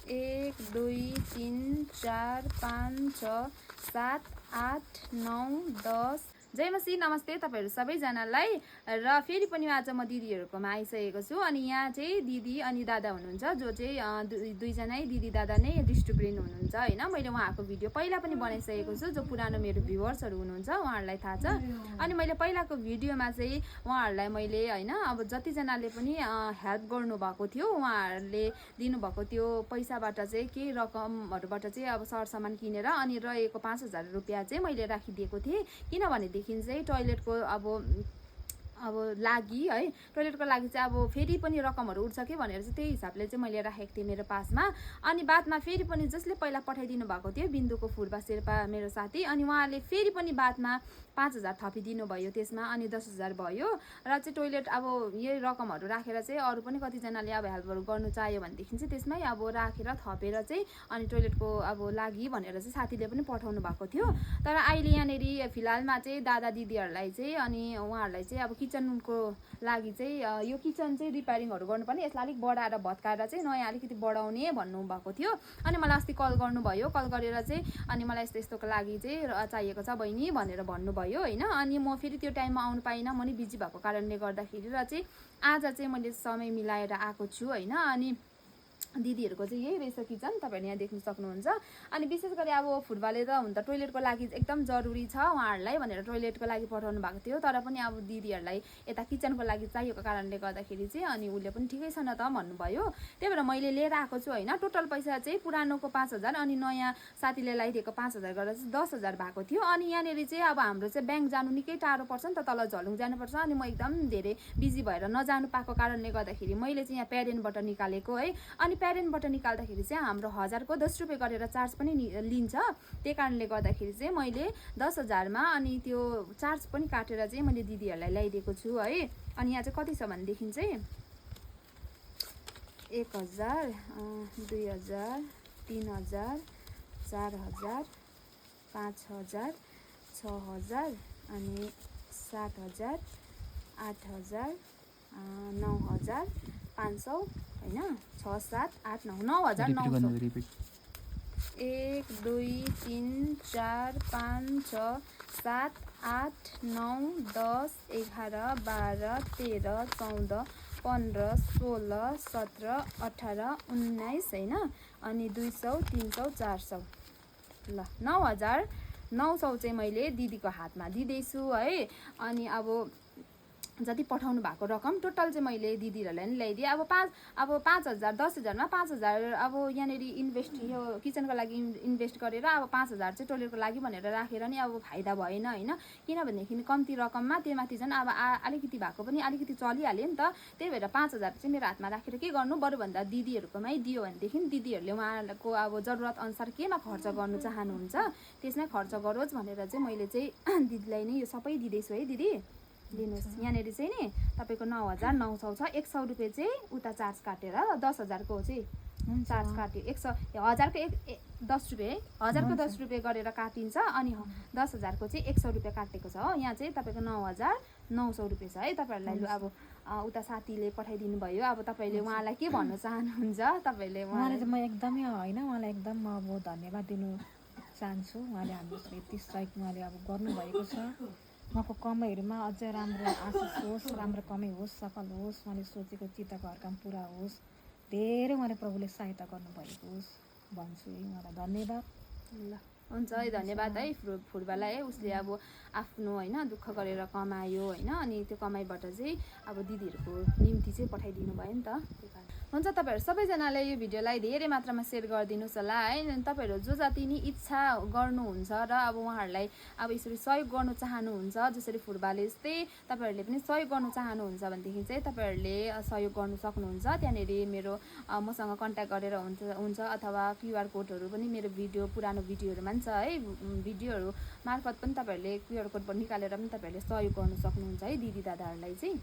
1 2 3 4 5 6 7 8 9 10। जय मसी, नमस्ते तपाईहरु सबैजनालाई। र फेरि पनि आज म दिदीहरुकोमा आइसकेको छु। अनि यहाँ चाहिँ दिदी अनि दादा हुनुहुन्छ, जो चाहिँ दुईजनै दिदी दादा नै डिस्ट्रिब्युट हुनुहुन्छ हैन। मैले उहाँको भिडियो पहिला पनि बनाइसकेको छु, जो पुरानो मेरो भ्युअर्सहरु हुनुहुन्छ उहाँहरुलाई थाहा छ। अनि मैले पहिलाको भिडियोमा चाहिँ उहाँहरुलाई मैले हैन, अब जति जनाले पनि हेल्प गर्नु भएको थियो, उहाँहरुले दिनु भएको त्यो पैसाबाट चाहिँ केही रकमहरुबाट चाहिँ अब सरसामान किनेर अनि रहेको 5000 रुपैयाँ चाहिँ मैले राखिदिएको थिएँ। किनभने चाहिँ टोयलेटको अब लागि है, टोयलेटको लागि चाहिँ अब फेरि पनि रकमहरु उठ्छ कि भनेर चाहिँ त्यही हिसाबले चाहिँ मैले राखेको थिएँ मेरो पासमा। अनि बादमा फेरि पनि जसले पहिला पठाइदिनु भएको थियो बिन्दुको फुर्बा शेर्पा मेरो साथी, अनि उहाँले फेरि पनि बादमा 5000 थपिदिनु भयो त्यसमा, अनि 10000 भयो। र चाहिँ टोयलेट अब यही रकमहरु राखेर चाहिँ अरु पनि कतिजनाले अब हेल्पहरु गर्नु चाह्यो भनेदेखि चाहिँ त्यसमै अब राखेर थपेर चाहिँ अनि टोयलेटको अब लागि भनेर चाहिँ साथीले पनि पठाउनु भएको थियो। तर अहिले यहाँनेरि फिलहालमा चाहिँ दादा दिदीहरुलाई चाहिँ अनि उहाँहरुलाई चाहिँ अब किचनको लागि चाहिँ यो किचन चाहिँ रिपेयरिङहरु गर्नुपर्ने, यसलाई अलिक बढाएर भत्काएर चाहिँ नयाँ अलिकति बढाउने भन्नु भएको थियो। अनि मलाई अस्ति कल गर्नुभयो, कल गरेर चाहिँ अनि मलाई यस्तो यस्तोको लागि चाहिँ चाहिएको छ बहिनी भनेर भन्नुभयो हैन। अनि म फेरि त्यो टाइममा आउनु पाइनँ, म नि बिजी भएको कारणले गर्दाखेरि र चाहिँ आज चाहिँ मैले समय मिलाएर आएको छु हैन। अनि दिदीहरुको चाहिँ यही रहेछ किचन, तपाईहरुले यहाँ देख्न सक्नुहुन्छ। अनि विशेष गरी अब फुर्बाले त हुन त टोयलेटको लागि एकदम जरुरी छ उहाँहरुलाई भनेर टोयलेटको लागि पठाउनु भएको थियो। तर पनि अब दिदीहरुलाई यता किचनको लागि चाहिएको कारणले गर्दाखेरि चाहिँ अनि उले पनि ठिकै छ न त भन्नुभयो। त्यही भएर मैले लिएर आएको छु हैन। टोटल पैसा चाहिँ पुरानोको 5000 अनि नयाँ साथीले ल्याइदिएको 5000 गरेर चाहिँ 10000 भएको थियो। अनि यहाँनेरि चाहिँ अब हाम्रो चाहिँ ब्याङ्क जानु निकै टाढो पर्छ नि त, तल झलुङ जानुपर्छ। अनि म एकदम धेरै बिजी भएर नजानु पाएको कारणले गर्दाखेरि मैले चाहिँ यहाँ प्यारेन्टबाट निकालेको है। अनि प्यारेन्टबाट निकाल्दाखेरि चाहिँ हाम्रो 1000 को 10 रुपैयाँ गरेर चार्ज पनि लिन्छ। त्यही कारणले गर्दाखेरि चाहिँ मैले 10000 मा अनि त्यो चार्ज पनि काटेर चाहिँ मैले दिदीहरुलाई ल्याइदिएको छु है। अनि यहाँ चाहिँ कति छ भनेदेखि चाहिँ 1000 2000 3000 4000 5000 6000 अनि 7000 8000 9500 हैन, 6 7 8 9 9000 900। 1 2 3 4 5 6 7 8 9 10 11 12 13 14 15 16 17 18 19 हैन। अनि 200 300 400 ल 9900 चाहिँ मैले दिदीको हातमा दिदैछु है। अनि अब जति पठाउनु भएको रकम टोटल चाहिँ मैले दिदीहरुलाई नि ल्याइदिए। अब 5000 10000 मा 5000 अब यहाँनेरि इन्भेस्ट यो किचनको लागि इन्भेस्ट गरेर अब 5000 चाहिँ टोयलेटको लागि भनेर राखेर नि अब फाइदा भएन हैन। किनभनेदेखि कम्ती रकममा त्यमाथि झन् अब अलिकति भएको पनि अलिकति चलिहाल्यो नि त। त्यही भएर 5000 चाहिँ मेरो हातमा राखेर के गर्नु, बरु भन्दा दिदीहरुकोमै दियो भनेदेखि दिदीहरुले उहाँको अब जरुरत अनुसार केमा खर्च गर्नु चाहनुहुन्छ त्यसमै खर्च गरोस् भनेर चाहिँ मैले चाहिँ दिदीलाई नै यो सबै दिदैछु है। दिदी लिनुस्, यहाँनेरि चाहिँ नि तपाईको 9900 छ। 100 रुपैयाँ चाहिँ उता चार्ज काटेर 10000 को चाहिँ चार्ज काट्यो। 1000 को 10 रुपैयाँ 1000 को 10 रुपैयाँ गरेर काटिन्छ। अनि 10000 को चाहिँ 100 रुपैयाँ काटेको छ हो। यहाँ चाहिँ तपाईको 9900 रुपैयाँ छ है। तपाईहरुलाई अब उता साथीले पठाइदिनु भयो। अब तपाईले उहाँलाई के भन्न चाहनुहुन्छ? तपाईले उहाँले चाहिँ म एकदमै हैन, उहाँलाई एकदम म अब धन्यवाद दिनु चाहन्छु। उहाँले हाम्रो यति सहयोग उहाँले अब गर्नुभएको छ। उहाँको कमाइहरुमा अझै राम्रो आशिष होस्, राम्रो कमाइ होस्, सफल होस्, उहाँले सोचेको चित्तको हरकाम पुरा होस्, धेरै उहाँले प्रभुले सहायता गर्नुभएको होस् भन्छु है। उहाँलाई धन्यवाद। ल हुन्छ है, धन्यवाद है फुर्बालाई है। उसले अब आफ्नो हैन दुःख गरेर कमायो हैन। अनि त्यो कमाइबाट चाहिँ अब दिदीहरुको निम्ति चाहिँ पठाइदिनु भयो नि त। त्यही कारण हुन्छ तपाईहरु सबैजनाले यो भिडियोलाई धेरै मात्रामा शेयर गरिदिनुस् होला है। तपाईहरु जो जति नि इच्छा गर्नुहुन्छ र अब उहाँहरुलाई अब यसरी सहयोग गर्नु चाहनुहुन्छ, जसरी फुर्बाले जस्तै तपाईहरुले पनि सहयोग गर्नु चाहनुहुन्छ भनेदेखि चाहिँ तपाईहरुले सहयोग गर्नु सक्नुहुन्छ। त्यहाँनेरि मेरो मसँग कन्ट्याक्ट गरेर हुन्छ अथवा क्यूआर कोडहरु पनि मेरो पुरानो भिडियोहरुमा छ है। भिडियोहरु मार्फत पनि तपाईहरुले क्यूआर कोड निकालेर पनि तपाईहरुले सहयोग गर्न सक्नुहुन्छ है दिदी दादाहरुलाई चाहिँ।